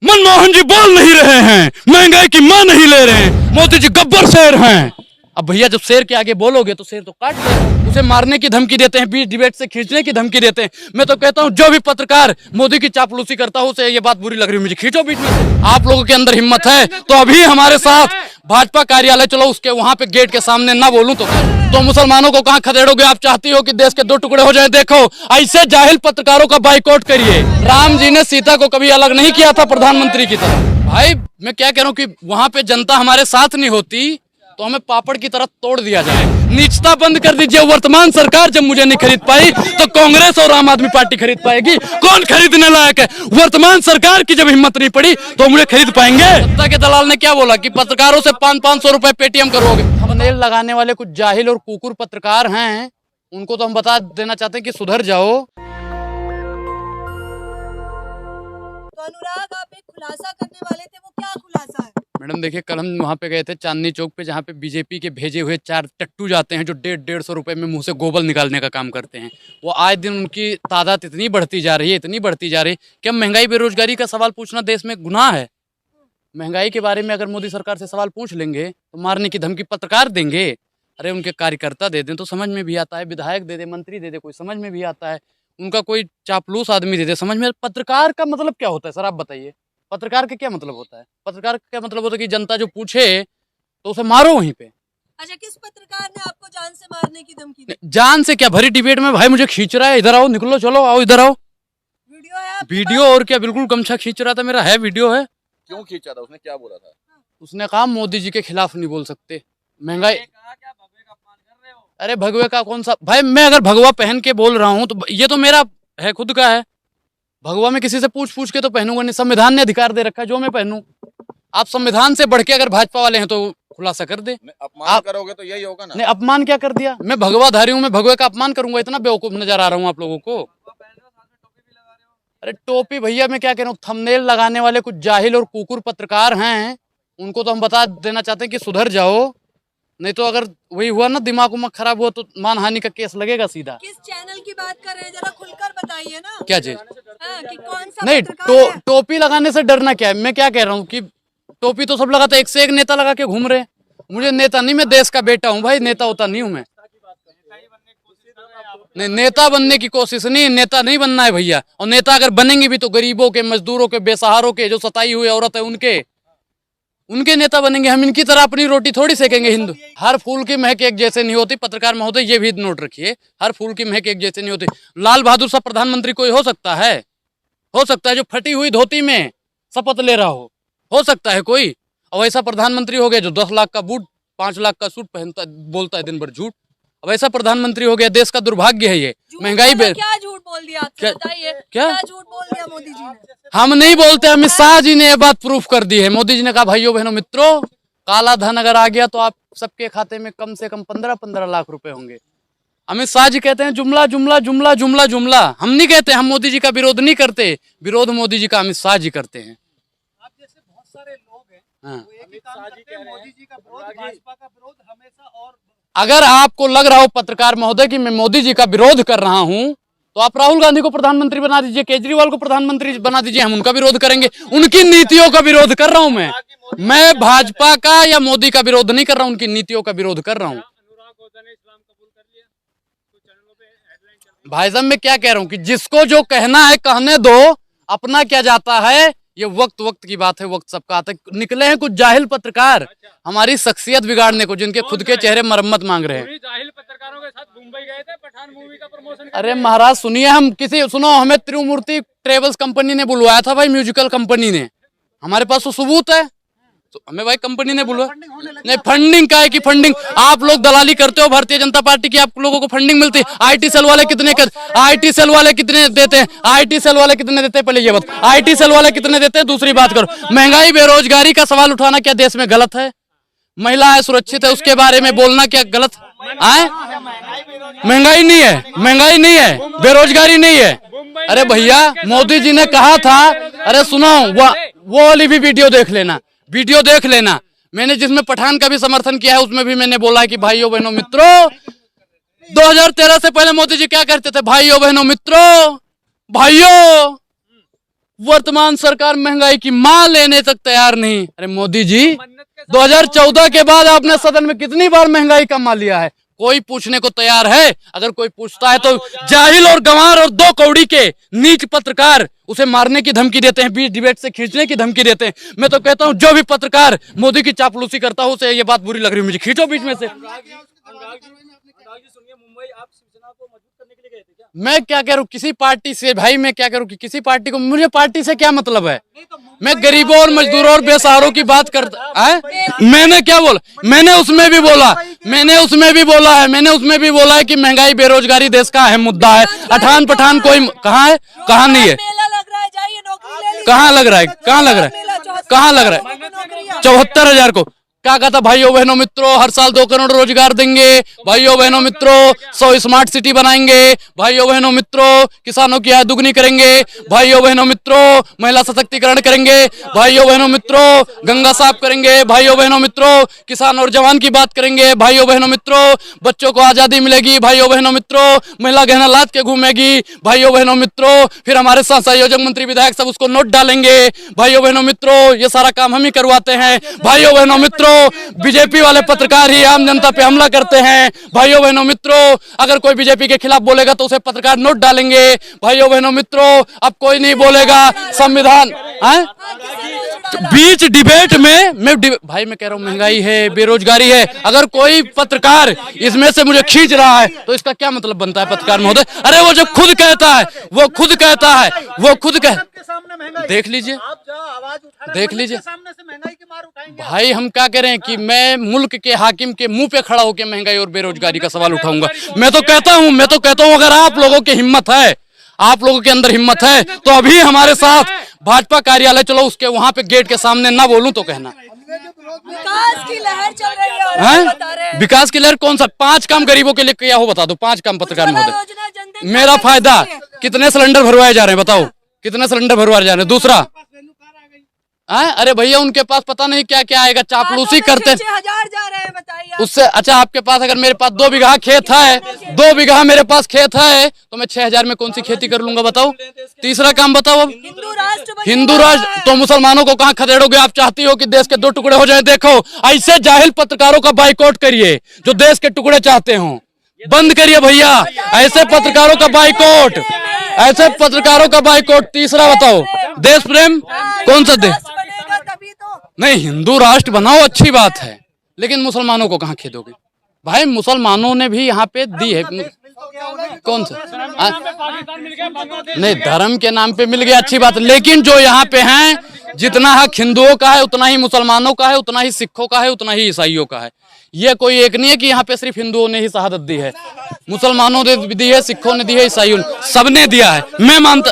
मनमोहन जी बोल नहीं रहे हैं, महंगाई की मां नहीं ले रहे हैं, मोदी जी गब्बर शेर हैं। अब भैया जब शेर के आगे बोलोगे तो शेर तो काट देगा, उसे मारने की धमकी देते हैं, बीच डिबेट से खींचने की धमकी देते हैं। मैं तो कहता हूं जो भी पत्रकार मोदी की चापलूसी करता हो उसे ये बात बुरी लग रही है, मुझे खींचो बीच में से। आप लोगों के अंदर हिम्मत है तो अभी हमारे साथ भाजपा कार्यालय चलो, उसके वहां पे गेट के सामने ना बोलूं तो मुसलमानों को कहां खदेड़ोगे? आप चाहती हो कि देश के दो टुकड़े हो जाए? देखो ऐसे जाहिल पत्रकारों का बाइकआउट करिए। राम जी ने सीता को कभी अलग नहीं किया था प्रधानमंत्री की तरह। भाई मैं क्या कह रहा हूं कि वहां पे जनता हमारे साथ नहीं होती तो हमें पापड़ की तरह तोड़ दिया जाए। नीचता बंद कर दीजिए। वर्तमान सरकार जब मुझे नहीं खरीद पाई तो कांग्रेस और आम आदमी पार्टी खरीद पाएगी। कौन खरीदने लायक है? वर्तमान सरकार की जब हिम्मत नहीं पड़ी तो मुझे खरीद पाएंगे? सत्ता के दलाल ने क्या बोला कि पत्रकारों से 500 रुपए पेटीएम करोगे। थंबनेल लगाने वाले कुछ जाहिल और कुकुर पत्रकार हैं, उनको तो हम बता देना चाहते हैं कि सुधर जाओ। तो अनुराग, आप एक खुलासा करने वाले थे, वो क्या खुलासा है? मैडम देखिए, कल हम वहाँ पे गए थे चांदनी चौक पे, जहाँ पे बीजेपी के भेजे हुए 4 टट्टू जाते हैं जो 150-150 रुपए में मुंह से गोबर निकालने का काम करते हैं। वो आए दिन उनकी तादाद इतनी बढ़ती जा रही है, इतनी बढ़ती जा रही है। क्या महंगाई बेरोजगारी का सवाल पूछना देश में गुनाह है? महंगाई के बारे में अगर मोदी सरकार से सवाल पूछ लेंगे तो मारने की धमकी पत्रकार देंगे। अरे उनके कार्यकर्ता दे दें तो समझ में भी आता है, विधायक दे दे, मंत्री दे दे, कोई समझ में भी आता है। उनका कोई चापलूस आदमी दे दे, समझ में। पत्रकार का मतलब क्या होता है सर, आप बताइए? पत्रकार का क्या मतलब होता है? पत्रकार का क्या मतलब होता है कि जनता जो पूछे तो उसे मारो वहीं पे। अच्छा, किस पत्रकार ने आपको जान से मारने की धमकी दी? जान से क्या, भरी डिबेट में भाई मुझे खींच रहा है, इधर आओ, निकलो, चलो आओ, इधर आओ। वीडियो है आपके वीडियो और क्या, बिल्कुल गमछा खींच रहा था मेरा, है वीडियो है। क्यों खींचा था? उसने क्या बोला था? उसने कहा मोदी जी के खिलाफ नहीं बोल सकते, महंगाई। अरे भगवे का कौन सा भाई? मैं अगर भगवा पहन के बोल रहा हूँ तो ये तो मेरा है, खुद का है। भगवा में किसी से पूछ के तो पहनूंगा नहीं, संविधान ने अधिकार दे रखा है जो मैं पहनूं। आप संविधान से बढ़ के अगर भाजपा वाले हैं तो खुलासा कर दे। अपमान करोगे तो यही होगा ना। नहीं, अपमान क्या कर दिया? मैं भगवाधारी हूँ, मैं भगवे का अपमान करूंगा? इतना बेवकूफ नजर आ रहा हूँ आप लोगों को? अरे टोपी भैया, मैं क्या कह रहा हूँ, थंबनेल लगाने वाले कुछ जाहिल और कुकुर पत्रकार हैं, उनको तो हम बता देना चाहते हैं कि सुधर जाओ, नहीं तो अगर वही हुआ ना, दिमाग उमाग खराब हुआ तो मानहानि का केस लगेगा सीधा। किस चैनल की बात कर रहे हैं, जरा खुलकर बताइए ना। क्या चीज? कि कौन सा नहीं, पत्रकार है? टोपी लगाने से डरना क्या है? मैं क्या कह रहा हूँ कि टोपी तो सब लगाते, एक से एक नेता लगा के घूम रहे। मुझे नेता नहीं, मैं देश का बेटा हूँ भाई, नेता होता नहीं हूँ मैं। नहीं, नेता बनने की कोशिश नहीं, नेता नहीं बनना है भैया। और नेता अगर बनेंगे भी तो गरीबों के, मजदूरों के, बेसहारों के, जो सताई हुई औरत है उनके नेता बनेंगे। हम इनकी तरह अपनी रोटी थोड़ी सेकेंगे। हिंदू, हर फूल की महक एक जैसे नहीं होती। पत्रकार महोदय ये भी नोट रखिए, हर फूल की महक एक जैसे नहीं होती। लाल बहादुर सा प्रधानमंत्री कोई हो सकता है? हो सकता है जो फटी हुई धोती में शपथ ले रहा हो सकता है कोई? और ऐसा प्रधानमंत्री हो गया जो 10 लाख का बूट, 5 लाख का सूट पहनता, बोलता है दिन भर झूठ। अब ऐसा प्रधानमंत्री हो गया, देश का दुर्भाग्य है ये। महंगाई क्या झूठ बोल दिया आपसे? बताइए, क्या झूठ बोल दिया मोदी जी ने? हम नहीं बोलते, अमित शाह जी ने ये बात प्रूफ कर दी है। मोदी जी ने कहा भाइयों बहनों मित्रों, काला धन अगर आ गया तो आप सबके खाते में कम से कम 15-15 लाख रुपए होंगे। अमित शाह जी कहते हैं जुमला जुमला जुमला जुमला जुमला। हम नहीं कहते, हम मोदी जी का विरोध नहीं करते, विरोध मोदी जी का अमित शाह जी करते हैं। आप जैसे बहुत सारे लोग हैं, हाँ। वो एक ही काम करते हैं, मोदी जी का विरोध, भाजपा का विरोध हमेशा। और अगर आपको लग रहा हो पत्रकार महोदय कि मैं मोदी जी का विरोध कर रहा हूं तो आप राहुल गांधी को प्रधानमंत्री बना दीजिए, केजरीवाल को प्रधानमंत्री बना दीजिए, हम उनका विरोध करेंगे। उनकी नीतियों का विरोध कर रहा हूं मैं भाजपा का या मोदी का विरोध नहीं कर रहा हूं, उनकी नीतियों का विरोध कर रहा हूं। भाई साहब मैं क्या कह रहा हूं कि जिसको जो कहना है कहने दो, अपना क्या जाता है। ये वक्त की बात है, वक्त सबका आता है। निकले हैं कुछ जाहिल पत्रकार हमारी शख्सियत बिगाड़ने को, जिनके खुद के चेहरे मरम्मत मांग रहे हैं। जाहिल पत्रकारों के साथ मुंबई गए थे पठान मूवी का प्रमोशन। अरे महाराज सुनिए, सुनो, हमें त्रिमूर्ति ट्रेवल्स कंपनी ने बुलवाया था भाई, म्यूजिकल कंपनी ने। हमारे पास तो सबूत है, तो हमें भाई कंपनी ने बुलवाया। नहीं, फंडिंग का है कि फंडिंग आप लोग दलाली करते हो भारतीय जनता पार्टी की, आप लोगों को फंडिंग मिलती है। आईटी सेल वाले कितने देते हैं? आईटी सेल वाले कितने देते हैं? पहले ये बात, आईटी सेल वाले कितने देते हैं? दूसरी बात करो, महंगाई बेरोजगारी का सवाल उठाना क्या देश में गलत है? महिला है, सुरक्षित है, उसके बारे में बोलना क्या गलत है? महंगाई नहीं है, महंगाई नहीं है, बेरोजगारी नहीं है। अरे भैया मोदी जी ने कहा था, अरे सुनो, वो वाली भी वीडियो देख लेना, मैंने जिसमें पठान का भी समर्थन किया है उसमें भी मैंने बोला है कि भाइयों बहनों मित्रों, 2013 से पहले मोदी जी क्या करते थे? भाइयों बहनों मित्रों, भाइयों वर्तमान सरकार महंगाई की मां लेने तक तैयार नहीं। अरे मोदी जी, 2014 के बाद आपने सदन में कितनी बार महंगाई का मां लिया है? कोई पूछने को तैयार है? अगर कोई पूछता है तो जाहिल और गंवार और दो कौड़ी के नीच पत्रकार उसे मारने की धमकी देते हैं, बीच डिबेट से खींचने की धमकी देते हैं। मैं तो कहता हूं जो भी पत्रकार मोदी की चापलूसी करता हो उसे ये बात बुरी लग रही है, मुझे खींचो बीच में से। मुंबई आप शिवसेना को मजबूत करने के लिए गए थे क्या? मैं क्या कह रहा हूँ किसी पार्टी से, भाई मैं क्या करूँ कि किसी पार्टी को, मुझे पार्टी से क्या मतलब है? मैं गरीबों और मजदूरों और बेसहारों की बात करता है। मैंने क्या बोला? मैंने उसमें भी बोला है कि महंगाई बेरोजगारी देश का अहम मुद्दा है। अठान पठान कोई कहाँ है? कहाँ नहीं है? मेला लग रहा है, जाइए नौकरी ले लीजिए। कहाँ लग रहा है? 74,000 को क्या कहता? भाइयों बहनों मित्रों, हर साल 2 करोड़ रोजगार देंगे। भाइयों बहनों मित्रों, 100 स्मार्ट सिटी बनाएंगे। भाइयों बहनों मित्रों, किसानों की आय दुगनी करेंगे। भाइयों बहनों मित्रों, महिला सशक्तिकरण करेंगे। भाइयों बहनों मित्रों, गंगा साफ करेंगे। भाइयों बहनों मित्रों, किसान और जवान की बात करेंगे। भाइयों बहनों मित्रों, बच्चों को आजादी मिलेगी। भाइयों बहनों मित्रों, महिला गहना लाद के घूमेगी। भाइयों बहनों मित्रों, फिर हमारे साथ संयोजक मंत्री विधायक सब उसको नोट डालेंगे। भाइयों बहनों मित्रों, ये सारा काम हम ही करवाते हैं। भाइयों बहनों मित्रों, बीजेपी वाले पत्रकार ही आम जनता पे हमला करते हैं। भाइयों बहनों मित्रों, अगर कोई बीजेपी के खिलाफ बोलेगा तो उसे पत्रकार नोट डालेंगे। भाइयों बहनों मित्रों, अब कोई नहीं बोलेगा संविधान बीच डिबेट में भाई मैं कह रहा हूँ महंगाई है, बेरोजगारी है। अगर कोई पत्रकार इसमें से मुझे खींच रहा है तो इसका क्या मतलब बनता है पत्रकार महोदय? अरे वो जो खुद कहता है देख लीजिए, देख लीजिए सामने से महंगाई की मार उठाएंगे। भाई हम क्या कह रहे हैं कि मैं मुल्क के हाकिम के मुंह पे खड़ा होकर महंगाई और बेरोजगारी का सवाल उठाऊंगा। मैं तो कहता हूं अगर आप लोगों की हिम्मत है, आप लोगों के अंदर हिम्मत है तो अभी हमारे साथ भाजपा कार्यालय चलो, उसके वहां पे गेट के सामने ना बोलूं तो कहना। विकास की लहर चल रही है और आप बता रहे हैं। विकास की लहर कौन सा? 5 काम गरीबों के लिए किया हो बता दो। 5 काम पत्रकार महोदय। योजना जनधन मेरा फायदा, कितने सिलेंडर भरवाए जा रहे हैं बताओ? कितने सिलेंडर भरवाए जा रहे हैं? दूसरा अरे भैया उनके पास पता नहीं क्या क्या आएगा, चापलूसी करते हैं। 6,000 जा रहे हैं, बताइए उससे अच्छा आपके पास, अगर मेरे पास 2 बीघा खेत है, 2 बीघा मेरे पास खेत है तो मैं 6,000 में कौन सी खेती कर लूंगा बताओ? तीसरा काम बताओ। अब हिंदू राष्ट्र तो मुसलमानों को कहाँ खदेड़ोगे? आप चाहती हो कि देश के 2 टुकड़े हो जाए? देखो ऐसे जाहिल पत्रकारों का बाइकआउट करिए जो देश के टुकड़े चाहते हो। बंद करिए भैया ऐसे पत्रकारों का बाइकआउट, ऐसे पत्रकारों का बाइकआउट। तीसरा बताओ, देश प्रेम कौन सा देश? नहीं, हिंदू राष्ट्र बनाओ, अच्छी बात है, लेकिन मुसलमानों को कहाँ खेदोगे? भाई मुसलमानों ने भी यहाँ पे दी है। कौन सा? नहीं, धर्म के नाम पे मिल गया, अच्छी बात, लेकिन जो यहाँ पे हैं, जितना हक हिंदुओं का है उतना ही मुसलमानों का है, उतना ही सिखों का है, उतना ही ईसाइयों का है। ये कोई एक नहीं है कि यहाँ पे सिर्फ हिंदुओं ने ही शहादत दी है। मुसलमानों ने भी दी है, सिखों ने दी है, ईसाइयों ने, सबने दिया है। मैं मानता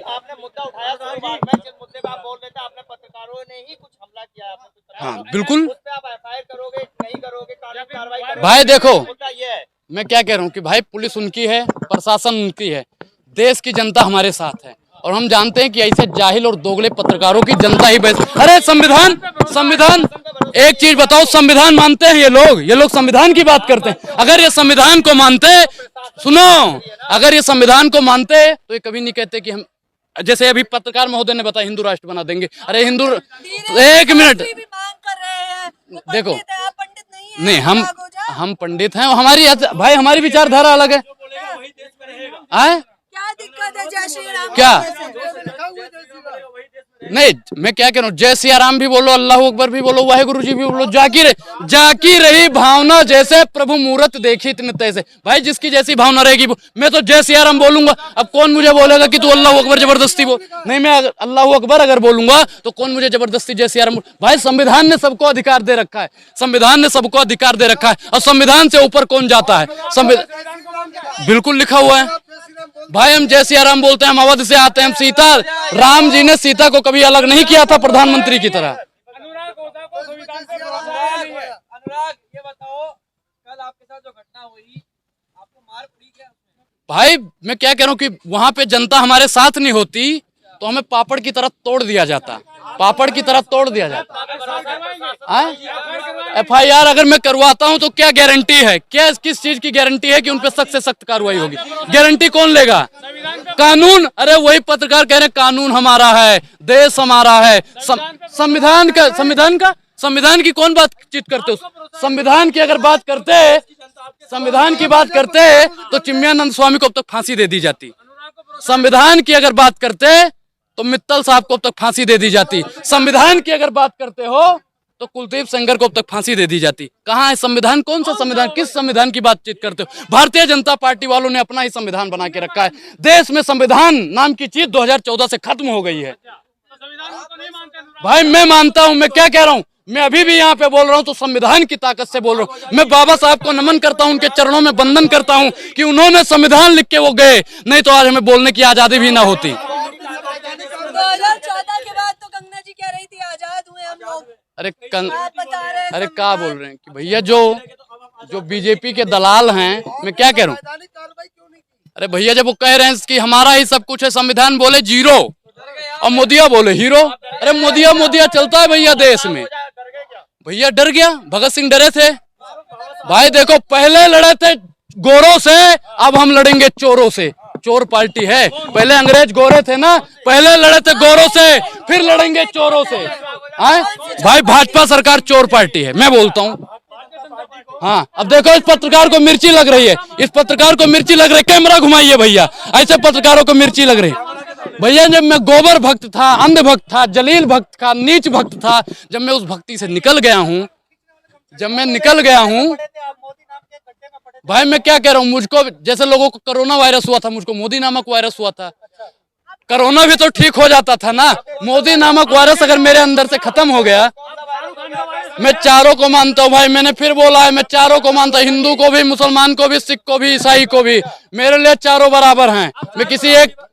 आपने मुद्दा उठाया, जिस मुद्दे पे आप बोल रहे थे, आपने पत्रकारों ने ही कुछ हमला किया है। हाँ बिल्कुल। उस पे आप FIR करोगे नहीं करोगे, कार्रवाई करोगे? भाई देखो ये है, मैं क्या कह रहा हूँ कि भाई पुलिस उनकी है, प्रशासन उनकी है, देश की जनता हमारे साथ है और हम जानते हैं कि ऐसे जाहिल और दोगले पत्रकारों की जनता ही अरे संविधान एक चीज बताओ, संविधान मानते हैं ये लोग संविधान की बात करते हैं। अगर ये संविधान को मानते, सुनो, अगर ये संविधान को मानते तो ये कभी नहीं कहते कि हम, जैसे अभी पत्रकार महोदय ने बताया हिंदू राष्ट्र बना देंगे। अरे हिंदू, एक मिनट देखो, पंडित नहीं हम पंडित हैं, हमारी भाई हमारी विचारधारा अलग है। क्या दिक्कत है? जय श्री राम क्या नहीं, मैं क्या कह रहा हूँ, जय सिया राम भी बोलो, अल्लाह अकबर भी बोलो, वाहेगुरु जी भी बोलो, जाकी रही भावना जैसे प्रभु मूरत देखी इतने तैसे। भाई जिसकी जैसी भावना रहेगी, मैं तो जय सिया राम बोलूंगा। अब कौन मुझे बोलेगा कि तू अल्लाह अकबर जबरदस्ती बोल? नहीं, मैं अल्लाह अकबर अगर बोलूंगा तो कौन मुझे जबरदस्ती जय सिया राम? भाई संविधान ने सबको अधिकार दे रखा है, संविधान ने सबको अधिकार दे रखा है, और संविधान से ऊपर कौन जाता है? बिल्कुल लिखा हुआ है भाई, हम जय सिया राम बोलते हैं, हम अवध से आते हैं, हम सीता, राम जी ने सीता को कभी अलग नहीं किया था प्रधानमंत्री की तरह। अनुराग ये बताओ, कल आपके साथ जो घटना हुई, आपको मार पड़ी क्या? भाई मैं क्या कह रहा हूँ कि वहां पे जनता हमारे साथ नहीं होती तो हमें पापड़ की तरह तोड़ दिया जाता, पापड़ की तरह तोड़ दिया जाता। FIR अगर मैं करवाता हूं तो क्या गारंटी है, क्या किस चीज की गारंटी है कि उन पे सख्त से सख्त कार्रवाई होगी? गारंटी कौन लेगा? कानून, अरे वही पत्रकार कह रहे हैं कानून हमारा है, देश हमारा है, संविधान की कौन बातचीत करते हो? संविधान की अगर बात करते, संविधान की बात करते तो चिन्मयानंद स्वामी को अब तक फांसी दे दी जाती। संविधान की अगर बात करते तो मित्तल साहब को अब तक फांसी दे दी जाती। संविधान की अगर बात करते हो तो कुलदीप सेंगर को अब तक फांसी दे दी जाती। कहाँ है संविधान? कौन सा संविधान? किस संविधान की बातचीत करते हो? भारतीय जनता पार्टी वालों ने अपना ही संविधान बना के रखा है। देश में संविधान नाम की चीज 2014 से खत्म हो गई है। भाई मैं मानता हूं, मैं क्या कह रहा हूं, मैं अभी भी यहाँ पे बोल रहा हूँ तो संविधान की ताकत से बोल रहा हूँ। मैं बाबा साहब को नमन करता हूँ, उनके चरणों में वंदन करता हूँ कि उन्होंने संविधान लिख के वो गए, नहीं तो आज हमें बोलने की आजादी भी ना होती। 2014 के बाद तो कंगना जी कह रही थी आजाद हुए हम लोग। अरे आप बता रहे हैं अरे क्या बोल रहे हैं कि भैया जो बीजेपी के दलाल हैं, मैं क्या कह रहा हूँ, अरे भैया जब वो कह रहे हैं कि हमारा ही सब कुछ है, संविधान बोले जीरो और मोदिया बोले हीरो। अरे मोदिया चलता है भैया देश में। भैया डर गया, भगत सिंह डरे थे। भाई देखो पहले लड़े थे गोरों से, अब हम लड़ेंगे चोरों से। चोर पार्टी है, पहले अंग्रेज गोरे थे ना, पहले लड़े थे गोरों से, फिर लड़ेंगे चोरों से। आए भाई भाजपा सरकार चोर पार्टी है, मैं बोलता हूँ। हाँ अब देखो इस पत्रकार को मिर्ची लग रही है, इस पत्रकार को मिर्ची लग रही है। कैमरा घुमाइए भैया, ऐसे पत्रकारों को मिर्ची लग रही है। भैया जब मैं गोबर भक्त था, अंध भक्त था, जलील भक्त था, नीच भक्त था, जब मैं उस भक्ति से निकल गया हूँ, भाई मैं क्या कह रहा हूँ, मुझको जैसे लोगों को कोरोना वायरस हुआ था, मुझको मोदी नामक वायरस हुआ था। कोरोना भी तो ठीक हो जाता था ना, मोदी नामक वायरस अगर मेरे अंदर से खत्म हो गया। मैं चारों को मानता हूँ भाई, मैंने फिर बोला है, मैं चारों को मानता हूँ, हिंदू को भी, मुसलमान को भी, सिख को भी, ईसाई को भी। मेरे लिए चारों बराबर हैं।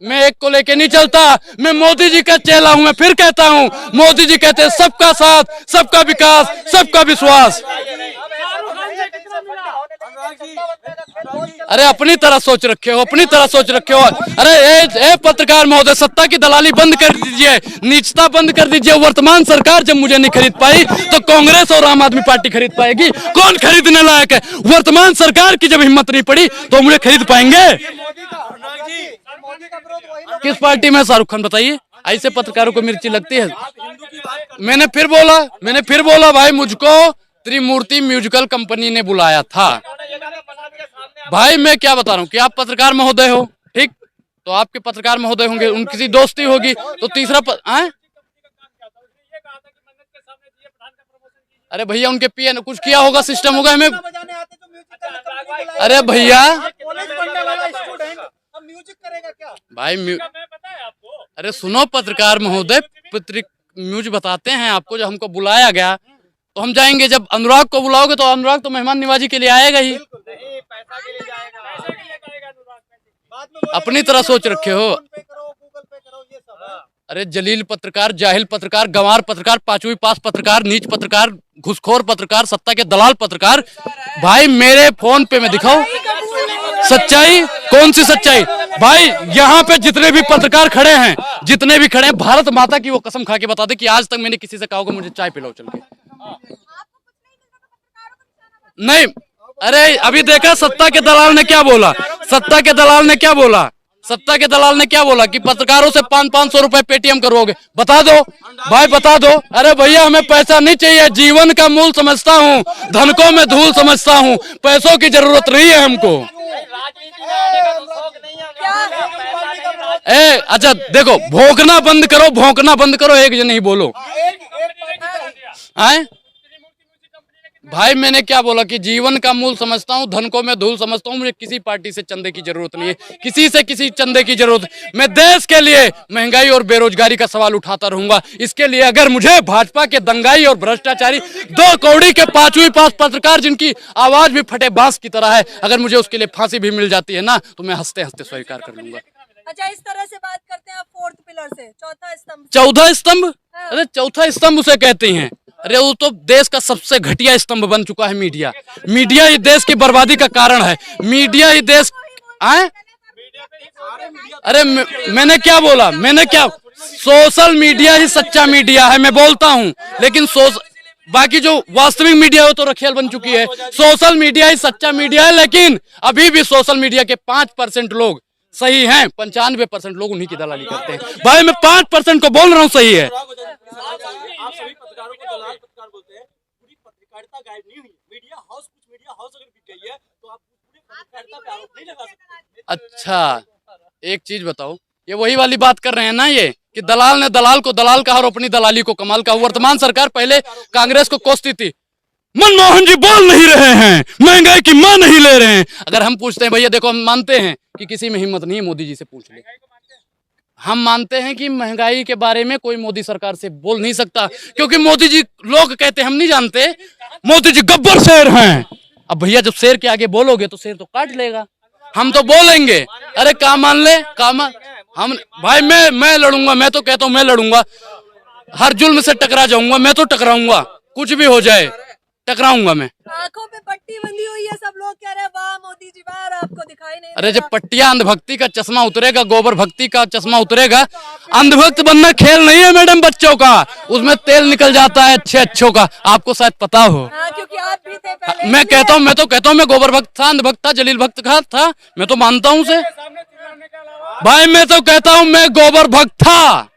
मैं एक को लेके नहीं चलता। मैं मोदी जी का चेला हूँ। मैं फिर कहता हूँ, मोदी जी कहते हैं सबका साथ, सबका विकास, सबका विश्वास। अरे अपनी तरह सोच रखे हो, अपनी तरह सोच रखे हो। अरे ए पत्रकार महोदय, सत्ता की दलाली बंद कर दीजिए, नीचता बंद कर दीजिए। वर्तमान सरकार जब मुझे नहीं खरीद पाई तो कांग्रेस और आम आदमी पार्टी खरीद पाएगी। कौन खरीदने लायक है? वर्तमान सरकार की जब हिम्मत नहीं पड़ी तो मुझे खरीद पाएंगे? किस पार्टी में? शाहरुख खान बताइए। ऐसे पत्रकारों को मिर्ची लगती है। मैंने फिर बोला भाई, मुझको त्रिमूर्ति म्यूजिकल कंपनी ने बुलाया था। भाई मैं क्या बता रहा हूँ कि आप पत्रकार महोदय हो, ठीक, तो आपके पत्रकार महोदय होंगे, उन किसी दोस्ती होगी, तो तीसरा अरे भैया उनके पीए ने कुछ किया होगा, सिस्टम होगा हमें। अरे भैया भाई अरे सुनो पत्रकार महोदय, म्यूज बताते हैं आपको। जब हमको बुलाया गया तो हम जाएंगे। जब अनुराग को बुलाओगे तो अनुराग तो मेहमान निवाजी के लिए आएगा ही। अपनी तरह सोच रखे हो। अरे जलील पत्रकार, जाहिल पत्रकार, गंवार पत्रकार, पांचवी पास पत्रकार, नीच पत्रकार, घुसखोर पत्रकार, सत्ता के दलाल पत्रकार। भाई मेरे फोन पे में दिखाओ सच्चाई। कौन सी सच्चाई? भाई यहाँ पे जितने भी पत्रकार खड़े हैं, भारत माता की वो कसम खा के बता दे कि आज तक मैंने किसी से कहा होगा मुझे चाय पिलाओ चल के। नहीं, अरे अभी देखा सत्ता के दलाल ने क्या बोला? सत्ता के दलाल ने क्या बोला कि पत्रकारों से 500 रुपए पेटीएम करोगे। बता दो भाई, बता दो। अरे भैया हमें पैसा नहीं चाहिए, जीवन का मूल समझता हूँ, धन को मैं धूल समझता हूँ, पैसों की जरूरत नहीं है हमको। अच्छा देखो, भौंकना बंद करो, एक जन नहीं बोलो। आए भाई मैंने क्या बोला कि जीवन का मूल समझता हूँ, धन को मैं धूल समझता हूँ। मुझे किसी पार्टी से चंदे की जरूरत नहीं है, किसी चंदे की जरूरत। मैं देश के लिए महंगाई और बेरोजगारी का सवाल उठाता रहूंगा। इसके लिए अगर मुझे भाजपा के दंगाई और भ्रष्टाचारी, 2 कौड़ी के 5वीं पास पत्रकार जिनकी आवाज भी फटे बांस की तरह है, अगर मुझे उसके लिए फांसी भी मिल जाती है ना, तो मैं हंसते हंसते स्वीकार कर लूंगा। अच्छा, इस तरह से बात करते हैं आप फोर्थ पिलर से, चौथा स्तंभ। अरे चौथा स्तंभ उसे कहते हैं। अरे वो तो देश का सबसे घटिया स्तंभ बन चुका है मीडिया। मीडिया ही देश की बर्बादी का कारण है। मीडिया ही देश अरे मैंने क्या बोला? सोशल मीडिया ही सच्चा मीडिया है, मैं बोलता हूँ। लेकिन बाकी जो वास्तविक मीडिया है तो रखेल बन चुकी है। सोशल मीडिया ही सच्चा मीडिया है, लेकिन अभी भी सोशल मीडिया के 5% लोग सही हैं, 95% लोग उन्हीं की दलाली करते हैं। भाई मैं 5% को बोल रहा हूँ सही है। आप सभी पत्रकारों को दलाल पत्रकार बोलते हैं। पूरी पत्रकारिता गायब नहीं हुई। मीडिया हाउस अगर बिक गई है तो आप पूरी पत्रकारिता पे आरोप नहीं लगा सकते। अच्छा एक चीज बताओ, ये वही वाली बात कर रहे हैं ना ये कि दलाल ने दलाल को दलाल कहा और अपनी दलाली को कमाल का। वर्तमान सरकार पहले कांग्रेस को कोसती थी। मनमोहन जी बोल नहीं रहे हैं, महंगाई की मां नहीं ले रहे हैं। अगर हम पूछते हैं भैया देखो, हम मानते हैं कि किसी में हिम्मत नहीं है, मोदी जी से पूछ ले। हम मानते हैं कि महंगाई के बारे में कोई मोदी सरकार से बोल नहीं सकता, क्योंकि मोदी जी, लोग कहते हम नहीं जानते, मोदी जी गब्बर शेर हैं। अब भैया जब शेर के आगे बोलोगे तो शेर तो काट लेगा। हम तो बोलेंगे, अरे का मान ले हम भाई मैं लड़ूंगा। मैं तो कहता हूँ मैं लड़ूंगा, हर जुल्म से टकरा जाऊंगा। मैं तो टकराऊंगा, कुछ भी हो जाए टकराऊंगा मैं। आंखों पे पट्टी बंधी हुई है, सब लोग कह रहे हैं वाह मोदी जी वाह, और आपको दिखाई नहीं अरे दे जब पट्टिया अंधभक्ति का चश्मा उतरेगा, गोबर भक्ति का चश्मा उतरेगा। अंधभक्त बनना खेल नहीं है मैडम बच्चों का, उसमें तेल निकल जाता है अच्छों का। आपको शायद पता हो। रहा। क्योंकि आप भी थे पहले। मैं कहता हूँ मैं गोबर भक्त था, अंधभक्त था, जलील भक्त था। मैं तो मानता हूँ उसे भाई। मैं तो कहता हूँ मैं गोबर भक्त था,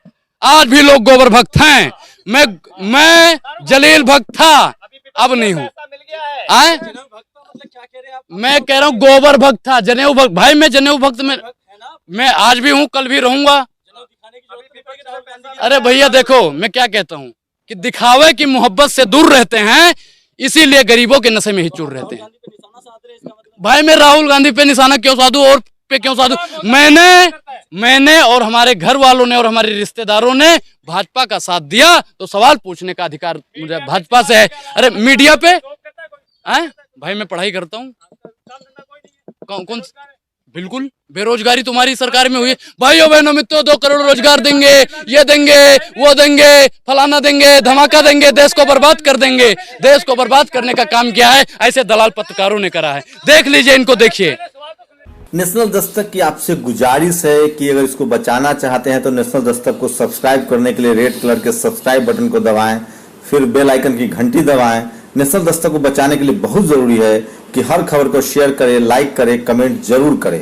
आज भी लोग गोबर भक्त हैं। मैं जलील भक्त था, अब नहीं हूँ। आए मैं कह रहा हूँ गोबर भक्त था, जनेऊ भक्त। भाई मैं जनेऊ भक्त में मैं आज भी हूँ, कल भी रहूंगा। अरे भैया देखो मैं क्या कहता हूँ कि दिखावे की मोहब्बत से दूर रहते हैं, इसीलिए गरीबों के नशे में ही चूर रहते हैं। भाई मैं राहुल गांधी पे निशाना क्यों साधू और पे क्यों साधू? मैंने और हमारे घर वालों ने और हमारे रिश्तेदारों ने भाजपा का साथ दिया, तो सवाल पूछने का अधिकार मुझे भाजपा से है। अरे मीडिया पे भाई मैं पढ़ाई करता हूँ। कौन बिल्कुल बेरोजगारी तुम्हारी सरकार में हुई है। भाइयों बहनों मित्रों, 2 करोड़ रोजगार देंगे, ये देंगे, वो देंगे, फलाना देंगे, धमाका देंगे, देश को बर्बाद कर देंगे। देश को बर्बाद करने का काम किया है ऐसे दलाल पत्रकारों ने करा है। देख लीजिए, इनको देखिए। नेशनल दस्तक की आपसे गुजारिश है कि अगर इसको बचाना चाहते हैं तो नेशनल दस्तक को सब्सक्राइब करने के लिए रेड कलर के सब्सक्राइब बटन को दबाएं, फिर बेल आइकन की घंटी दबाएं। नेशनल दस्तक को बचाने के लिए बहुत जरूरी है कि हर खबर को शेयर करें, लाइक करें, कमेंट जरूर करें।